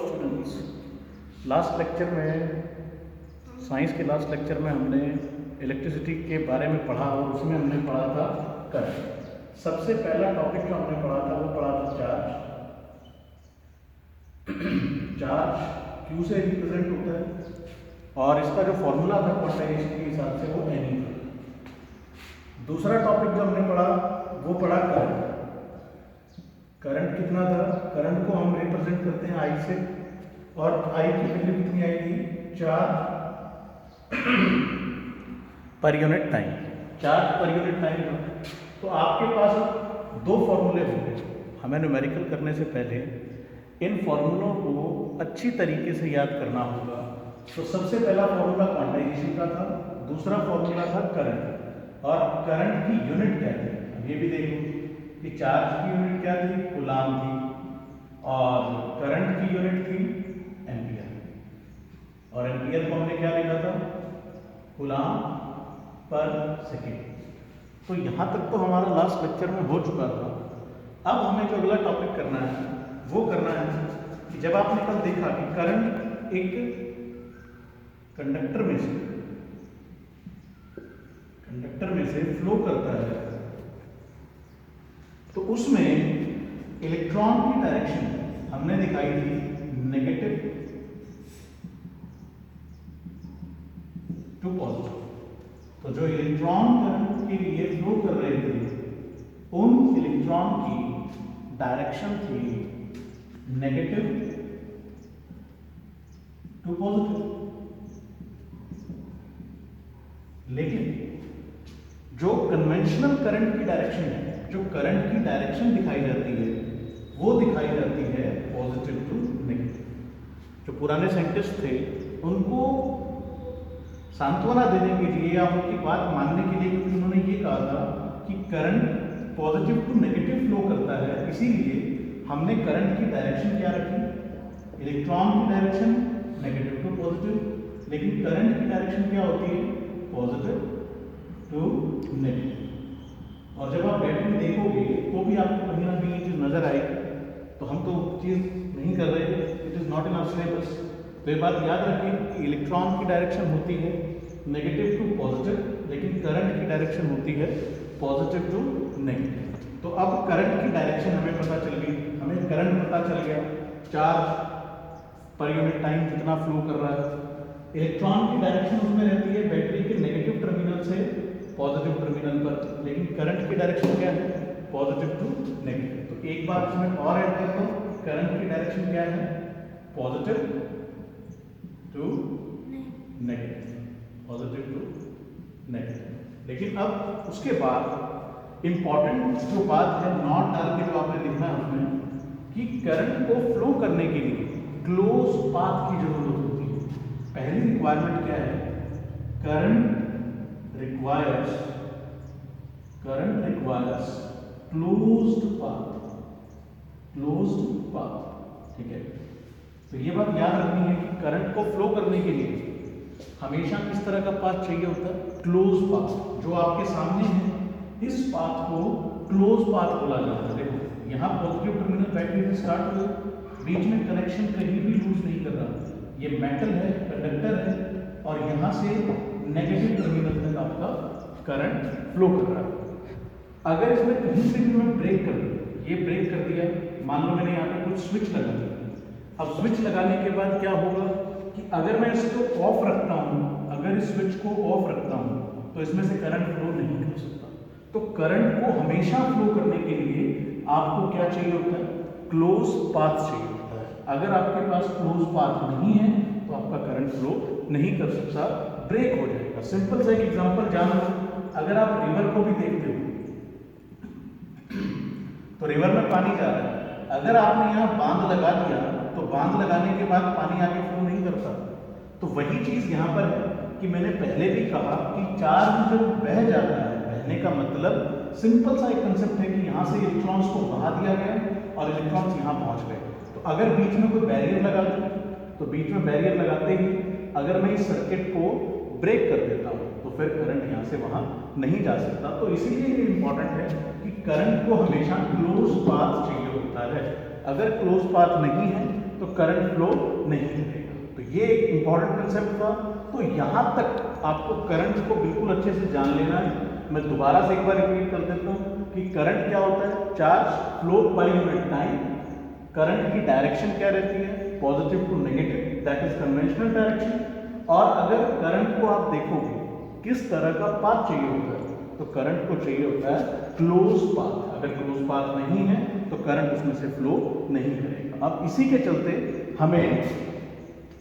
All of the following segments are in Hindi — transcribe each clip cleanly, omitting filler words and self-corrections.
स्टूडेंट्स, लास्ट लेक्चर में साइंस के लास्ट लेक्चर में हमने इलेक्ट्रिसिटी के बारे में पढ़ा और उसमें हमने पढ़ा था करंट। सबसे पहला टॉपिक जो हमने पढ़ा था वो पढ़ा था चार्ज। चार्ज क्यू से रिप्रेजेंट होता है और इसका जो फॉर्मूला था क्वांटाइजेशन के हिसाब से वो एन था। दूसरा टॉपिक जो हमने पढ़ा वो पढ़ा करंट। करंट कितना था? करंट को हम रिप्रेजेंट करते हैं आई से, और आई की वैल्यू कितनी आई थी? चार्ज पर यूनिट टाइम। चार्ज पर यूनिट टाइम। तो आपके पास दो फॉर्मूले होंगे। हमें न्यूमेरिकल करने से पहले इन फॉर्मूलों को अच्छी तरीके से याद करना होगा। तो सबसे पहला फॉर्मूला क्वांटाइजेशन का था, दूसरा फॉर्मूला था करंट। और करंट की यूनिट क्या थी? ये भी देखो कि चार्ज की यूनिट क्या थी? कूलाम थी, और करंट की यूनिट थी एम्पियर। और एम्पियर को हमने क्या लिखा था? कूलाम पर सेकेंड। तो यहां तक तो हमारा लास्ट लेक्चर में हो चुका था। अब हमें जो अगला टॉपिक करना है वो करना है कि जब आपने कल देखा कि करंट एक कंडक्टर में से फ्लो करता है, तो उसमें इलेक्ट्रॉन की डायरेक्शन हमने दिखाई थी नेगेटिव टू पॉजिटिव। तो जो इलेक्ट्रॉन करंट के लिए फ्लो कर रहे थे उन इलेक्ट्रॉन की डायरेक्शन थी नेगेटिव टू पॉजिटिव। लेकिन जो कन्वेंशनल करंट की डायरेक्शन है, जो करंट की डायरेक्शन दिखाई जाती है वो दिखाई जाती है पॉजिटिव टू नेगेटिव। जो पुराने साइंटिस्ट थे उनको सांत्वना देने के लिए या उनकी बात मानने के लिए, क्योंकि उन्होंने ये कहा था कि current positive to negative flow करता है, इसीलिए हमने करंट की डायरेक्शन क्या रखी? इलेक्ट्रॉन की डायरेक्शन नेगेटिव टू पॉजिटिव। लेकिन करंट की डायरेक्शन क्या होती है? Positive to negative. और जब आप बैटरी देखोगे तो भी आपको कहीं ना कहीं ये चीज़ नजर आएगी। तो हम तो चीज़ नहीं कर रहे, it is not in our syllabus. तो ये बात याद रखें कि इलेक्ट्रॉन की डायरेक्शन होती है नेगेटिव टू पॉजिटिव, लेकिन करंट की डायरेक्शन होती है पॉजिटिव टू नेगेटिव। तो अब करंट की डायरेक्शन हमें पता चल गई, हमें करंट पता चल गया, चार्ज पर यूनिट टाइम कितना फ्लो कर रहा है। इलेक्ट्रॉन की डायरेक्शन उसमें रहती है बैटरी के नेगेटिव टर्मिनल से पॉजिटिव टर्मिनल पर, लेकिन करंट की डायरेक्शन क्या है? Positive to negative. तो एक बार इसमें और ऐड कर दो, करंट की डायरेक्शन क्या है? Positive to negative, positive to negative. लेकिन अब उसके बाद इंपॉर्टेंट जो बात है, नॉट डाल के जो आपने लिखना है उसमें, कि करंट को फ्लो करने के लिए क्लोज पाथ की जरूरत होती है। पहली रिक्वायरमेंट क्या है? Current requires closed path. ठीक है, तो ये बात याद रखनी है कि करंट को फ्लो करने के लिए हमेशा किस तरह का पाथ चाहिए होता है? Close path. जो आपके सामने है इस पाथ को क्लोज पाथ बोला जाता है। देखो यहाँ पॉजिटिव टर्मिनल बैटरी से स्टार्ट हुआ, बीच में कनेक्शन कहीं भी लूज नहीं कर रहा, ये मेटल है, कंडक्टर है, और यहाँ से नेगेटिव टर्मिनल तक आपका करंट फ्लो कर रहा है। अगर इसमें कहीं से भी मैं ब्रेक कर दूं, ये ब्रेक कर दिया, मान लो मैंने यहाँ पे कुछ स्विच लगा दिया। अब स्विच लगाने के बाद क्या होगा कि अगर मैं इसको ऑफ रखता हूँ, अगर इस स्विच को ऑफ रखता हूँ तो इसमें से करंट फ्लो नहीं कर सकता। तो करंट को हमेशा फ्लो करने के लिए आपको क्या चाहिए होता है? क्लोज पाथ चाहिए होता है। अगर आपके पास क्लोज पाथ नहीं है तो आपका करंट फ्लो नहीं कर सकता, ब्रेक हो जाएगा। सिंपल सा एक एग्जांपल जान लो, अगर आप रिवर को भी देखते हो तो रिवर में पानी जा रहा है, अगर आपने यहाँ बांध लगा दिया तो बांध लगाने के बाद पानी आगे फ्लो नहीं करता। तो वही चीज यहाँ पर है कि मैंने पहले भी कहा कि चार्ज जब बह जाता है, बहने का मतलब सिंपल सा एक कंसेप्ट है कि यहाँ से इलेक्ट्रॉन्स को बहा दिया गया और इलेक्ट्रॉन्स यहाँ पहुंच गए। तो अगर बीच में कोई बैरियर लगा दूं, तो बीच में बैरियर लगाते ही अगर मैं इस सर्किट को ब्रेक कर देता हूँ तो फिर करंट यहाँ से वहाँ नहीं जा सकता। तो इसीलिए ये इंपॉर्टेंट है कि करंट को हमेशा क्लोज पाथ चाहिए होता है। अगर क्लोज पाथ नहीं है तो करंट फ्लो नहीं करेगा। तो ये एक इंपॉर्टेंट कंसेप्ट था। तो यहाँ तक आपको करंट को बिल्कुल अच्छे से जान लेना है। मैं दोबारा से एक बार रिपीट कर देता हूँ कि करंट क्या होता है, charge flow per unit time. Current की डायरेक्शन क्या रहती है, positive to negative, that is conventional direction. और अगर करंट को आप देखोगे किस तरह का पाथ चाहिए होता है, तो करंट को चाहिए होता है क्लोज पाथ। अगर क्लोज पाथ नहीं है तो करंट उसमें से फ्लो नहीं करेगा। अब इसी के चलते हमें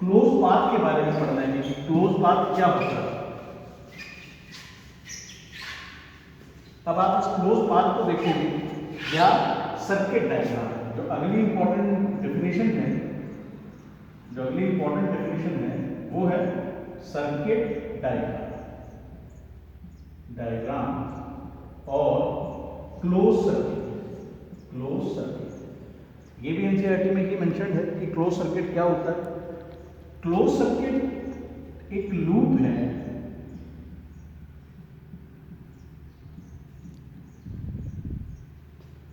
क्लोज पाथ के बारे में पढ़ना है कि क्लोज पाथ क्या होता है। अब आप इस क्लोज पाथ को देखोगे या सर्किट डायग्राम। जो अगली इंपॉर्टेंट डेफिनेशन है, वो है सर्किट डायग्राम और क्लोज सर्किट। ये भी एनसीईआरटी में ही मेंशन है कि क्लोज सर्किट क्या होता है। क्लोज सर्किट एक लूप है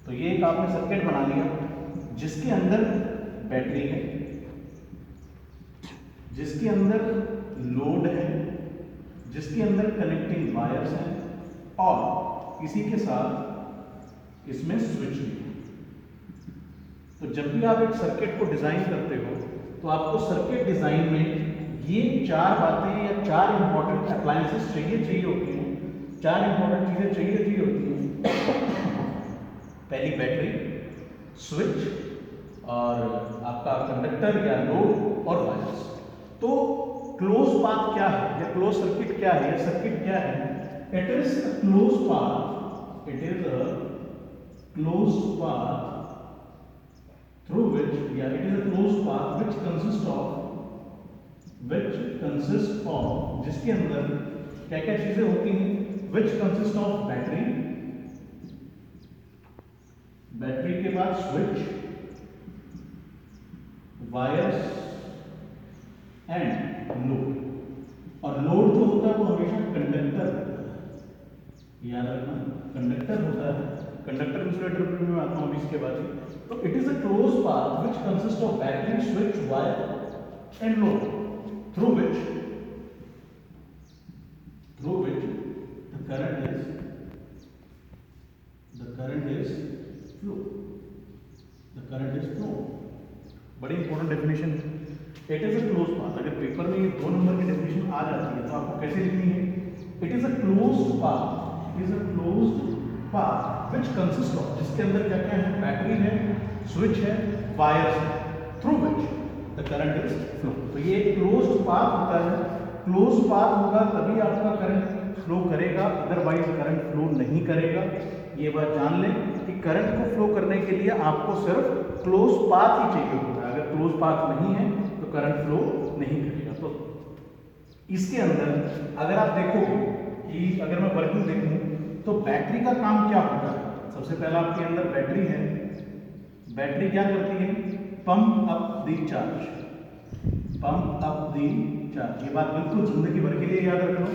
तो ये एक आपने सर्किट बना लिया जिसके अंदर बैटरी है, जिसके अंदर लोड है, जिसके अंदर कनेक्टिंग वायर्स हैं और इसी के साथ इसमें स्विच भी है। तो जब भी आप एक सर्किट को डिजाइन करते हो तो आपको सर्किट डिजाइन में ये चार बातें या चार इंपॉर्टेंट अप्लायंसेस चाहिए होती हैं, चार इंपॉर्टेंट चीजें चाहिए होती हैं। पहली बैटरी, स्विच और आपका कंडक्टर या लोड और वायर्स। तो क्लोज पाथ क्या है या क्लोज सर्किट क्या है या सर्किट क्या है? It is a close path, it is a close path through which, yeah, it is a closed path which consists of जिसके अंदर क्या क्या चीजें होती हैं, which consists of बैटरी के बाद स्विच, वायर्स एंड लोड। और लोड जो होता है वो हमेशा कंडक्टर होता है, याद रखना कंडक्टर होता है। कंडक्टर इंसुलेटर में आता हूं अभी इसके बाद। तो it is a close path which consist of battery, switch, wire and load through which the current is flow। बड़ी इंपॉर्टेंट डेफिनेशन है। It is a close path. अगर पेपर में ये 2 नंबर की डेफिनेशन आ जाती है तो आपको कैसे लिखनी है? It is a closed path which consists of, जिसके अंदर क्या क्या है, बैटरी है, स्विच है, वायर्स है, through which the current is flow। तो ये क्लोज्ड पाथ होता है। क्लोज पाथ होगा तभी आपका करंट फ्लो करेगा, अदरवाइज करंट फ्लो नहीं करेगा। ये बात जान लें कि करंट को फ्लो करने के लिए आपको सिर्फ क्लोज पाथ ही चाहिए होता है। अगर क्लोज पाथ नहीं है तो करंट फ्लो नहीं करेगा। तो इसके अंदर अगर आप देखोगे कि अगर मैं वर्किंग देखूं तो बैटरी का काम क्या होता है? सबसे पहला आपके अंदर बैटरी है। बैटरी क्या करती है? Pump up the charge, pump up the charge. ये बात बिल्कुल जिंदगी भर के लिए याद रखना।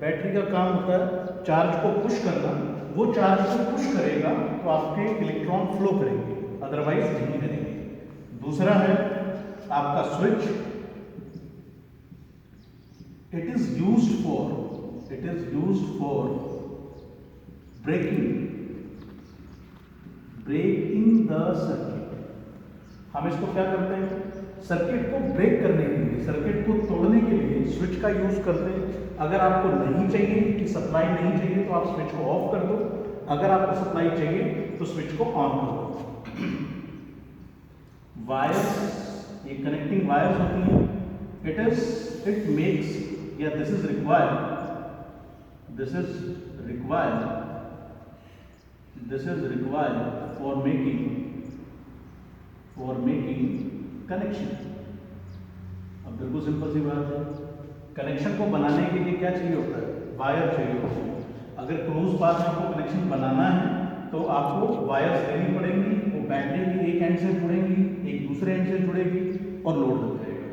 बैटरी का काम होता है चार्ज को पुश करना। वो चार्ज को पुश करेगा तो आपके इलेक्ट्रॉन फ्लो करेंगे, अदरवाइज नहीं करेंगे। दूसरा है आपका switch. It is used for breaking the circuit. हम इसको क्या करते हैं? सर्किट को ब्रेक करने के लिए, सर्किट को तोड़ने के लिए स्विच का यूज करते हैं। अगर आपको नहीं चाहिए कि सप्लाई नहीं चाहिए तो आप स्विच को ऑफ कर दो, अगर आपको सप्लाई चाहिए तो स्विच को ऑन कर दो। वायर्स, ये कनेक्टिंग वायर्स होती हैं। इट मेक्स या this is required for making connection। अब बिल्कुल सिंपल सी बात है, कनेक्शन को बनाने के लिए क्या चाहिए होता है? वायर चाहिए होता है। अगर क्लोज पाथ में आपको कनेक्शन बनाना है तो आपको वायर्स लेनी पड़ेंगी। वो बैटरी की एक एंड से जुड़ेंगी, एक दूसरे एंड से जुड़ेगी और लोड लगाएगा।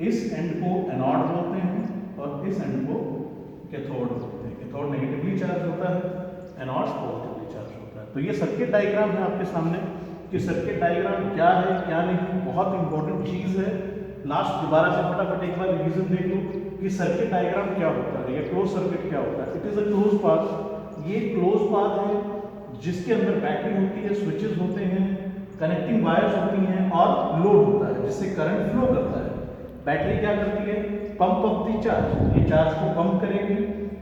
इस एंड को एनोड बोलते हैं और इस एंड को कैथोड बोलते हैं। कैथोड नेगेटिवली चार्ज होता है, एनोड पॉजिटिवली चार्ज होता है। तो ये सर्किट डायग्राम है आपके सामने। कि सर्किट डायग्राम क्या है क्या नहीं, बहुत इंपॉर्टेंट चीज़ है। लास्ट दोबारा से फटाफट एक बार रिवीजन देख लो कि सर्किट डायग्राम क्या होता है या क्लोज सर्किट क्या होता है। It is a close path. ये क्लोज पाथ है जिसके अंदर बैटरी होती है, स्विचेस होते हैं, कनेक्टिंग वायर्स होती हैं और लोड होता है जिससे करंट फ्लो करता है। बैटरी क्या करती है? पंप ऑफ द चार्ज, ये चार्ज को पंप करेगी।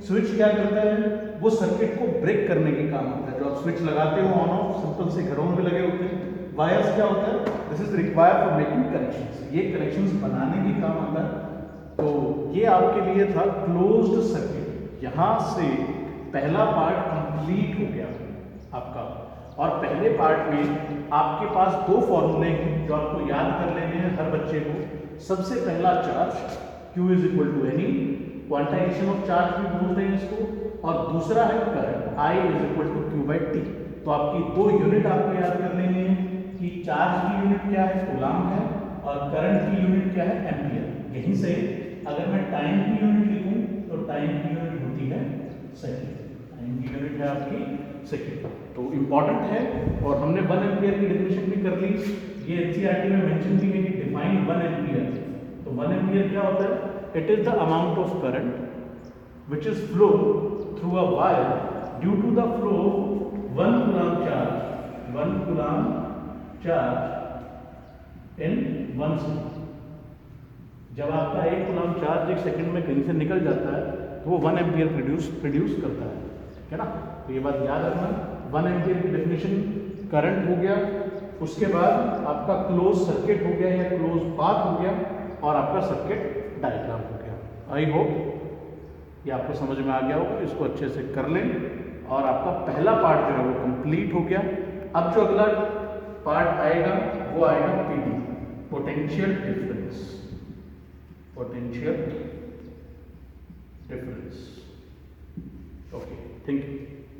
स्विच क्या करता है? वो सर्किट को ब्रेक करने के काम आता है। जो आप स्विच लगाते हो ऑन ऑफ, सिंपल से घरों में लगे होते हैं। वायर्स क्या होता है? This is required for making connections, ये कनेक्शंस बनाने के काम आता है। तो ये आपके लिए था क्लोज्ड सर्किट। यहाँ से पहला पार्ट कंप्लीट हो गया आपका। और पहले पार्ट में आपके पास दो फॉर्मूले हैं जो आपको याद कर लेने हैं हर बच्चे को। सबसे पहला charge Q is equal to ne, quantization of charge भी बोलते हैं इसको, और दूसरा है current, I is equal to Q by T. तो आपकी दो यूनिट आपको याद कर लेनी है कि चार्ज की यूनिट क्या है? कूलम है, और करंट की यूनिट क्या है? एम्पियर। यहीं से अगर मैं टाइम की यूनिट लिखूं तो टाइम की यूनिट होती है सेकंड। टाइम की यूनिट है आपकी सेकंड। तो इंपॉर्टेंट है। और हमने 1 एम्पियर की डेफिनेशन भी कर ली। ये एनसीईआरटी में मेंशन भी है कि डिफाइन 1 एम्पियर। तो 1 एम्पियर क्या होता है? It is the amount of current which is flow through a wire due to the flow 1 coulomb charge, 1 coulomb charge in 1 second. जब आपका 1 कूलम चार्ज 1 सेकंड में कहीं से निकल जाता है तो वो 1 एम्पियर प्रोड्यूस करता है ना। तो ये बात याद रखना। 1 एम्पियर की डेफिनेशन करंट हो गया, उसके बाद आपका क्लोज सर्किट हो गया या क्लोज पाथ हो गया, और आपका सर्किट डायग्राम हो गया। आई होप ये आपको समझ में आ गया होगा। इसको अच्छे से कर लें और आपका पहला पार्ट जो है वो कंप्लीट हो गया। अब जो अगला पार्ट आएगा वो आएगा PD, potential difference. Potential difference. Okay, thank you.